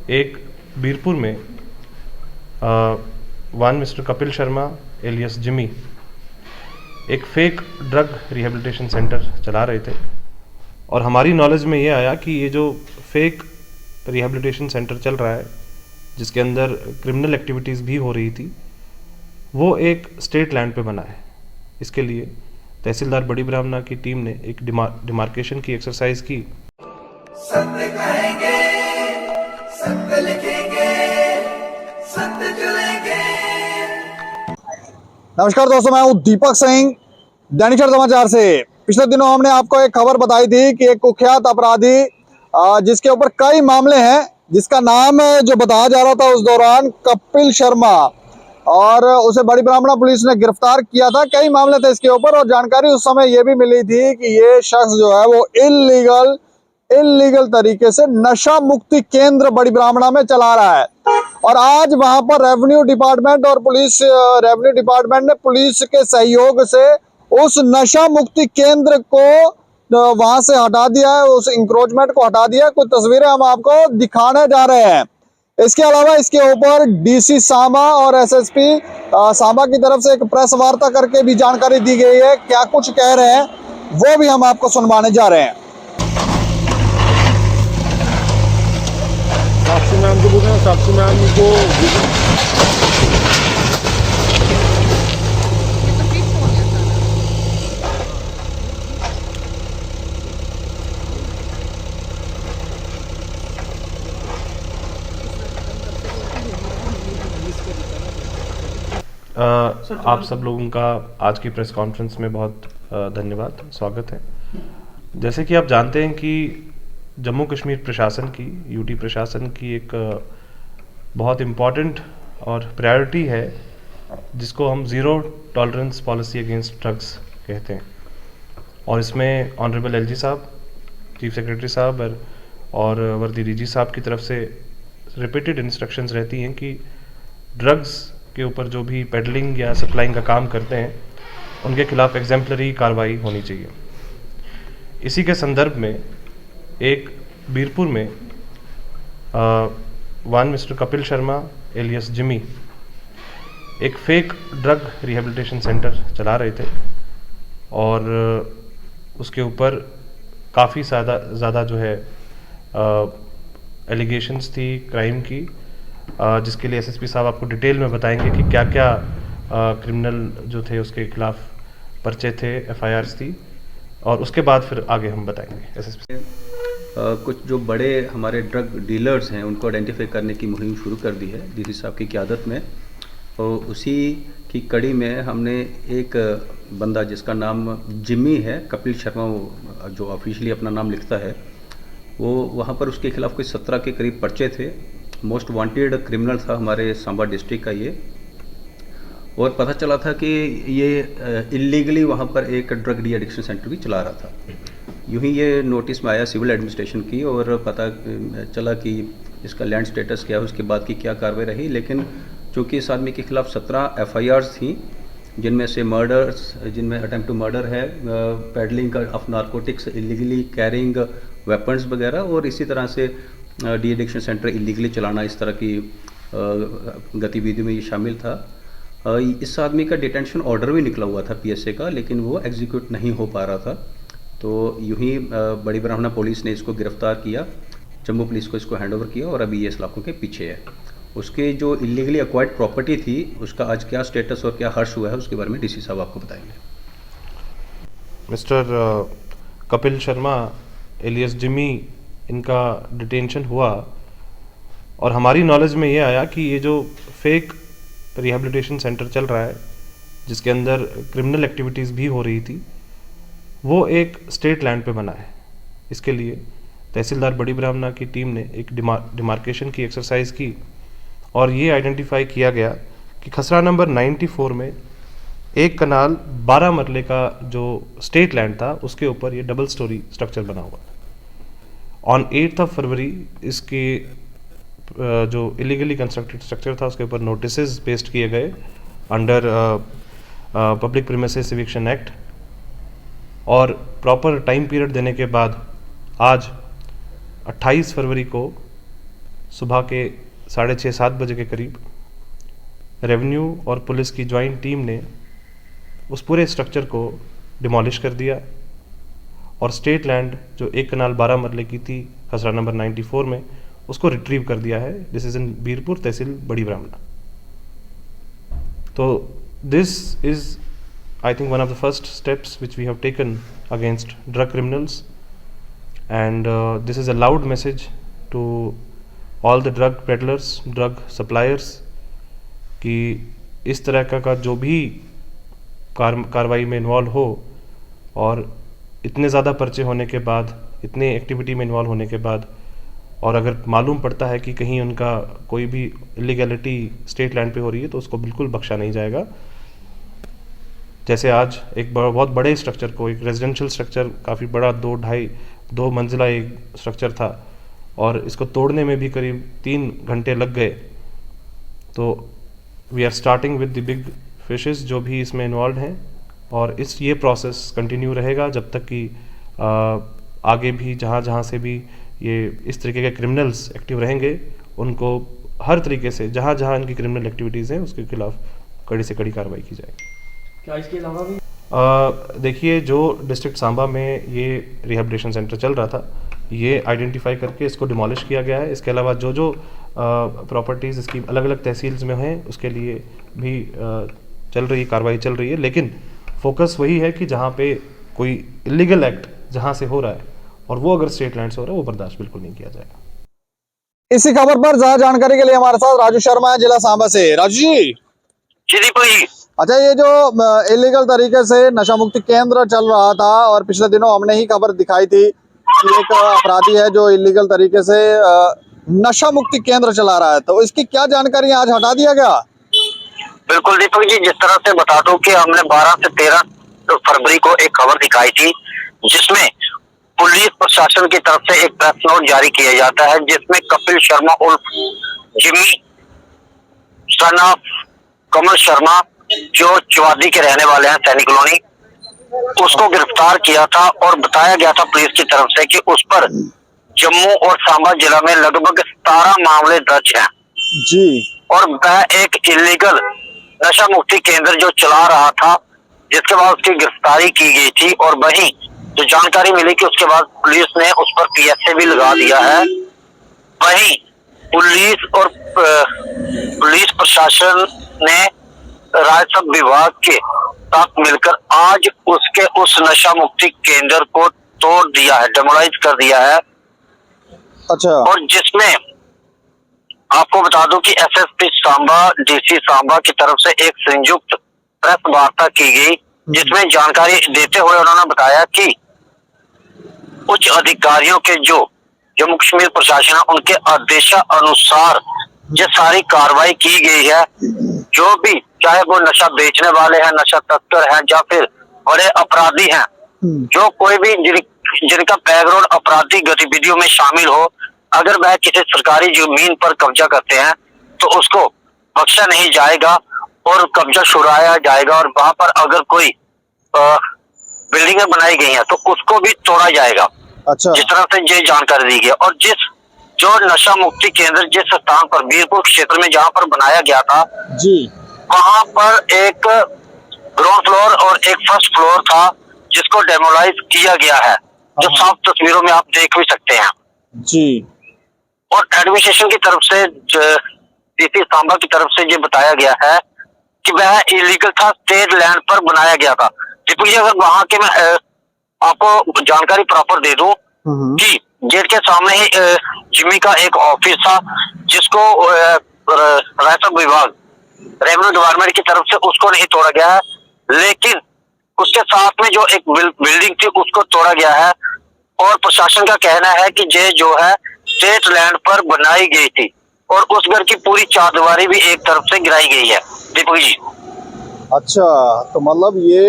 एक बीरपुर में one mister Kapil Sharma alias Jimmy एक फेक ड्रग रिहेबिलिटेशन सेंटर चला रहे थे और हमारी नॉलेज में ये आया कि ये जो फेक रिहेबिलिटेशन सेंटर चल रहा है जिसके अंदर क्रिमिनल एक्टिविटीज़ भी हो रही थी वो एक स्टेट लैंड पे बना है। इसके लिए तहसीलदार बड़ी ब्राह्मणा की टीम ने एक डिमार्केशन की एक्सरसाइज की। सत्य कहेंगे, सत्य लिखेंगे, सत्य चलेंगे। नमस्कार दोस्तों, मैं हूं दीपक सिंह, दैनिक समाचार से। पिछले दिनों हमने आपको एक खबर बताई थी कि एक कुख्यात अपराधी जिसके ऊपर कई मामले हैं, जिसका नाम जो बताया जा रहा था उस दौरान कपिल शर्मा, और उसे बड़ी ब्राह्मणा पुलिस ने गिरफ्तार किया था। कई मामले थे इसके ऊपर और जानकारी उस समय ये भी मिली थी कि ये शख्स जो है वो इलीगल तरीके से नशा मुक्ति केंद्र बड़ी ब्राह्मणा में चला रहा है। और आज वहां पर रेवेन्यू डिपार्टमेंट ने पुलिस के सहयोग से उस नशा मुक्ति केंद्र को वहां से हटा दिया है, उस इंक्रोचमेंट को हटा दिया है। कुछ तस्वीरें हम आपको दिखाने जा रहे हैं। इसके अलावा इसके ऊपर डीसी सांबा और एसएसपी सांबा की तरफ से एक प्रेस वार्ता करके भी जानकारी दी गई है। क्या कुछ कह रहे हैं वो भी हम आपको सुनवाने जा रहे हैं। साक्षी मैम को बोलना, साक्षी मैम को आप सब लोगों का आज की प्रेस कॉन्फ्रेंस में बहुत धन्यवाद, स्वागत है। जैसे कि आप जानते हैं कि जम्मू कश्मीर प्रशासन की, यूटी प्रशासन की एक बहुत इम्पॉर्टेंट और प्रायोरिटी है जिसको हम zero tolerance policy against drugs कहते हैं। और इसमें ऑनरेबल एलजी साहब, चीफ सेक्रेटरी साहब और वर्दी डीजी साहब की तरफ से रिपीटेड इंस्ट्रक्शंस रहती हैं कि ड्रग्स के ऊपर जो भी पेडलिंग या सप्लाइंग का काम करते हैं उनके खिलाफ एग्जेम्पलरी कार्रवाई होनी चाहिए। इसी के संदर्भ में एक बीरपुर में one mister Kapil Sharma alias Jimmy एक फेक ड्रग रिहेबिलिटेशन सेंटर चला रहे थे और उसके ऊपर काफ़ी ज़्यादा जो है एलिगेशंस थी क्राइम की, जिसके लिए एसएसपी साहब आपको डिटेल में बताएंगे कि क्या क्या क्रिमिनल जो थे उसके खिलाफ पर्चे थे, एफआईआर्स थी, और उसके बाद फिर आगे हम बताएंगे। एसएसपी कुछ जो बड़े हमारे ड्रग डीलर्स हैं उनको आइडेंटिफाई करने की मुहिम शुरू कर दी है डीसी साहब की क़यादत में। और उसी की कड़ी में हमने एक बंदा जिसका नाम जिमी है, कपिल शर्मा, वो जो ऑफिशियली अपना नाम लिखता है, वो वहाँ पर उसके खिलाफ कोई 17 के करीब पर्चे थे। मोस्ट वांटेड क्रिमिनल था हमारे सांबा डिस्ट्रिक्ट का ये। और पता चला था कि ये इलीगली वहाँ पर एक ड्रग डी एडिक्शन सेंटर भी चला रहा था। यूं ही ये नोटिस में आया सिविल एडमिनिस्ट्रेशन की और पता चला कि इसका लैंड स्टेटस क्या है, उसके बाद की क्या कार्रवाई रही। लेकिन चूँकि इस आदमी के खिलाफ 17 एफआईआर्स थी, जिनमें से मर्डर्स, जिनमें अटेम्प्ट टू मर्डर है, pedalling of narcotics, illegally carrying weapons वगैरह, और इसी तरह से डी एडिक्शन सेंटर इलीगली चलाना, इस तरह की गतिविधियों में ये शामिल था। इस आदमी का डिटेंशन ऑर्डर भी निकला हुआ था पीएसए का, लेकिन वो एग्जीक्यूट नहीं हो पा रहा था। तो यूं ही बड़ी ब्राह्मणा पुलिस ने इसको गिरफ्तार किया, जम्मू पुलिस को इसको हैंडओवर किया और अभी ये इस इलाकों के पीछे है। उसके जो इलीगली एक्वायर्ड प्रॉपर्टी थी उसका आज क्या स्टेटस और क्या हर्ष हुआ है उसके बारे में डीसी साहब आपको बताएंगे। Mister Kapil Sharma alias Jimmy, इनका डिटेंशन हुआ और हमारी नॉलेज में ये आया कि ये जो फेक रिहेबिलिटेशन सेंटर चल रहा है जिसके अंदर क्रिमिनल एक्टिविटीज़ भी हो रही थी वो एक स्टेट लैंड पे बना है। इसके लिए तहसीलदार बड़ी ब्राह्मणा की टीम ने एक डिमार्केशन की एक्सरसाइज की और ये आइडेंटिफाई किया गया कि खसरा नंबर 94 में एक कनाल 12 मरले का जो स्टेट लैंड था उसके ऊपर ये डबल स्टोरी स्ट्रक्चर बना हुआ है। ऑन 8 फरवरी इसके जो इलीगली कंस्ट्रक्टेड स्ट्रक्चर था उसके ऊपर नोटिसेस पेस्ट किए गए under public premises eviction act, और प्रॉपर टाइम पीरियड देने के बाद आज 28 फरवरी को सुबह के 6:30-7 बजे के करीब रेवेन्यू और पुलिस की जॉइंट टीम ने उस पूरे स्ट्रक्चर को डिमोलिश कर दिया और स्टेट लैंड जो एक कनाल 12 मरले की थी खसरा नंबर 94 में, उसको रिट्रीव कर दिया है। This is in Birpur tehsil Badi Brahmana. तो this is I think one of the first steps which we have taken against drug criminals, and this is a loud message to all the drug peddlers, drug suppliers कि इस तरह का जो भी कार्रवाई में involve हो और इतने ज़्यादा पर्चे होने के बाद, इतने एक्टिविटी में इन्वॉल्व होने के बाद, और अगर मालूम पड़ता है कि कहीं उनका कोई भी इलीगैलिटी स्टेट लैंड पे हो रही है तो उसको बिल्कुल बख्शा नहीं जाएगा। जैसे आज एक बहुत बड़े स्ट्रक्चर को, एक रेजिडेंशियल स्ट्रक्चर काफ़ी बड़ा 2 मंजिला एक स्ट्रक्चर था और इसको तोड़ने में भी करीब 3 घंटे लग गए। तो we are starting with the big fishes जो भी इसमें इन्वॉल्व हैं, और ये प्रोसेस कंटिन्यू रहेगा जब तक कि आगे भी जहाँ से भी ये इस तरीके के क्रिमिनल्स एक्टिव रहेंगे, उनको हर तरीके से जहाँ इनकी क्रिमिनल एक्टिविटीज़ हैं उसके खिलाफ कड़ी से कड़ी कार्रवाई की जाएगी। क्या इसके अलावा भी देखिए, जो डिस्ट्रिक्ट सांबा में ये रिहेबिलिटेशन सेंटर चल रहा था, ये आइडेंटिफाई करके इसको डिमोलिश किया गया है। इसके अलावा जो प्रॉपर्टीज़ इसकी अलग अलग तहसील्स में हैं उसके लिए भी कार्रवाई चल रही है, लेकिन फोकस वही है कि जहाँ पे कोई इलीगल एक्ट जहाँ से हो रहा है और वो अगर स्टेट लैंड से हो रहा है, वो बर्दाश्त बिल्कुल नहीं किया जाएगा। इसी खबर पर ज्यादा जानकारी के लिए हमारे साथ राजू शर्मा है, जिला सांबा से। राजू जी, अच्छा, ये जो इलीगल तरीके से नशा मुक्ति केंद्र चल रहा था और पिछले दिनों हमने ही खबर दिखाई थी कि एक अपराधी है जो इलीगल तरीके से नशा मुक्ति केंद्र चला रहा है, तो इसकी क्या जानकारी आज हटा दिया गया? बिल्कुल दीपक जी, जिस तरह से बता दूं कि हमने 12 से 13 फरवरी को एक खबर दिखाई थी जिसमें पुलिस प्रशासन की तरफ से एक प्रेस नोट जारी किया जाता है जिसमें कपिल शर्मा उर्फ जिम्मी सन ऑफ कमल शर्मा जो चौवादी के रहने वाले हैं सैनिक कॉलोनी, उसको गिरफ्तार किया था और बताया गया था पुलिस की तरफ से कि उस पर जम्मू और सांबा जिला में लगभग 17 मामले दर्ज हैं जी, और वह एक इलीगल नशा मुक्ति केंद्र जो चला रहा था, जिसके बाद उसकी गिरफ्तारी की गई थी। और वहीं जो जानकारी मिली कि उसके बाद पुलिस ने उस पर PSA भी लगा दिया है। वहीं पुलिस प्रशासन ने राजस्व विभाग के साथ मिलकर आज उस नशा मुक्ति केंद्र को तोड़ दिया है, डेमोलाइज कर दिया है। अच्छा, और जिसमें आपको बता दूं कि SSP सांबा, DC सांबा की तरफ से एक संयुक्त प्रेस वार्ता की गई जिसमें जानकारी देते हुए उन्होंने बताया कि उच्च अधिकारियों के जो जम्मू कश्मीर प्रशासन है उनके आदेशानुसार ये सारी कार्रवाई की गई है। जो भी, चाहे वो नशा बेचने वाले हैं, नशा तस्कर हैं या फिर बड़े अपराधी हैं, जो कोई भी जिनका बैकग्राउंड अपराधी गतिविधियों में शामिल हो, अगर वह किसी सरकारी जमीन पर कब्जा करते हैं तो उसको बख्शा नहीं जाएगा और कब्जा छुड़ाया जाएगा। और वहां पर अगर कोई बिल्डिंगें बनाई गई हैं तो उसको भी तोड़ा जाएगा। अच्छा, जिस तरह से ये जानकारी दी गई। और जो नशा मुक्ति केंद्र जिस स्थान पर बीरपुर क्षेत्र में जहां पर बनाया गया था जी, वहां पर एक ग्राउंड फ्लोर और एक फर्स्ट फ्लोर था जिसको डेमोलाइज किया गया है, जो साफ तस्वीरों में आप देख भी सकते हैं जी। और एडमिनिस्ट्रेशन की तरफ से, DC सांबा की तरफ से ये बताया गया है कि वह इलीगल था, स्टेट लैंड पर बनाया गया था। दीपक जी, अगर वहां के मैं आपको जानकारी प्रॉपर दे दूं कि गेट के सामने ही जिम्मी का एक ऑफिस था जिसको राजस्व विभाग, रेवेन्यू डिपार्टमेंट की तरफ से उसको नहीं तोड़ा गया है, लेकिन उसके साथ में जो एक बिल्डिंग थी उसको तोड़ा गया है। और प्रशासन का कहना है कि ये जो है स्टेट लैंड पर बनाई गई थी और उस घर की पूरी चारदीवारी भी एक तरफ से गिराई गई है। दीपक जी, अच्छा, तो मतलब ये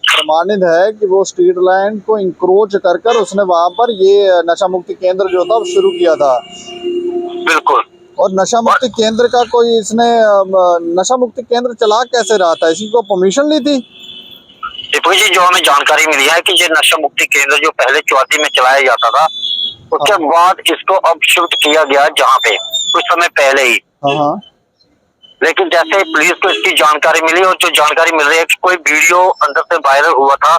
प्रमाणित है कि वो स्ट्रीट लैंड को इंक्रोच कर कर उसने वहां पर ये नशा मुक्ति केंद्र जो था वो शुरू किया था। बिल्कुल। और नशा मुक्ति केंद्र का कोई इसने नशा मुक्ति केंद्र चला कैसे रहा था, इसी को परमिशन ली थी? दीपक जी, जो हमें जानकारी मिली है कि ये नशा मुक्ति केंद्र जो पहले चौथी में चलाया जाता था, उसके बाद इसको अब शिफ्ट किया गया जहाँ पे कुछ समय पहले ही। हाँ। लेकिन जैसे ही पुलिस को इसकी जानकारी मिली, और जो जानकारी मिल रही है कि कोई वीडियो अंदर से वायरल हुआ था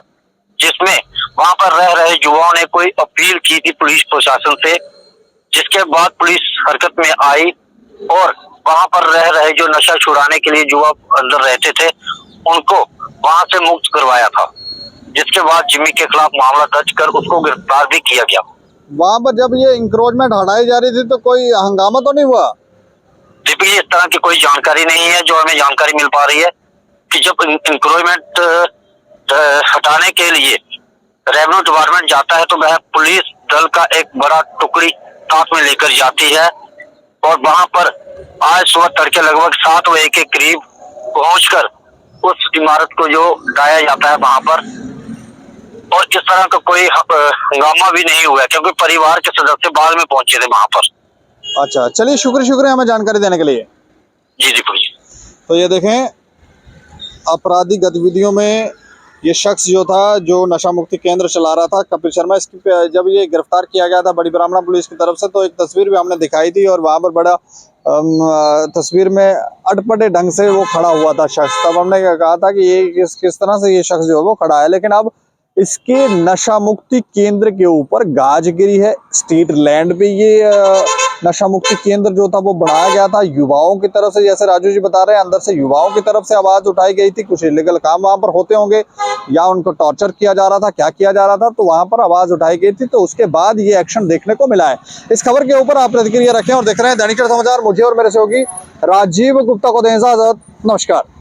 जिसमें वहां पर रह रहे युवाओं ने कोई अपील की थी पुलिस प्रशासन से, जिसके बाद पुलिस हरकत में आई और वहां पर रह रहे जो नशा छुड़ाने के लिए युवा अंदर रहते थे उनको वहां से मुक्त करवाया था, जिसके बाद जिम्मी के खिलाफ मामला दर्ज कर उसको गिरफ्तार भी किया गया। वहां पर जब ये इंक्रोचमेंट हटाई जा रही थी तो कोई हंगामा तो नहीं हुआ? दीपक जी, इस तरह की कोई जानकारी नहीं है जो हमें जानकारी मिल पा रही है कि जब इंक्रोचमेंट हटाने के लिए रेवेन्यू डिपार्टमेंट जाता है तो वह पुलिस दल का एक बड़ा टुकड़ी साथ में लेकर जाती है, और वहां पर आज सुबह तड़के लगभग 7 बजे के करीब पहुंचकर उस इमारत को जो ढाया जाता है वहां पर, और इस तरह का कोई हंगामा भी नहीं हुआ क्योंकि परिवार के सदस्य बाद में पहुंचे थे वहां पर। अच्छा, चलिए, शुक्रिया हमें जानकारी देने के लिए। जी दीपक जी। तो ये देखें, आपराधिक गतिविधियों में ये शख्स जो था, जो नशा मुक्ति केंद्र चला रहा था, कपिल शर्मा, इसकी जब ये गिरफ्तार किया गया था बड़ी ब्राह्मणा पुलिस की तरफ से, तो एक तस्वीर भी हमने दिखाई थी और वहाँ पर बड़ा तस्वीर में अटपटे ढंग से वो खड़ा हुआ था शख्स। तब हमने कहा था कि ये किस तरह से ये शख्स जो है वो खड़ा है, लेकिन अब इसके नशा मुक्ति केंद्र के ऊपर गाज गिरी है। स्ट्रीट लैंड पे ये नशा मुक्ति केंद्र जो था वो बनाया गया था युवाओं की तरफ से, जैसे राजू जी बता रहे हैं, अंदर से युवाओं की तरफ से आवाज उठाई गई थी। कुछ इलीगल काम वहां पर होते होंगे या उनको टॉर्चर किया जा रहा था, क्या किया जा रहा था, तो वहां पर आवाज उठाई गई थी। तो उसके बाद ये एक्शन देखने को मिला है। इस खबर के ऊपर आप प्रतिक्रिया रखें और देख रहे हैं दैनिक समाचार। मुझे और मेरे सहयोगी राजीव गुप्ता को दें इजाजत। नमस्कार।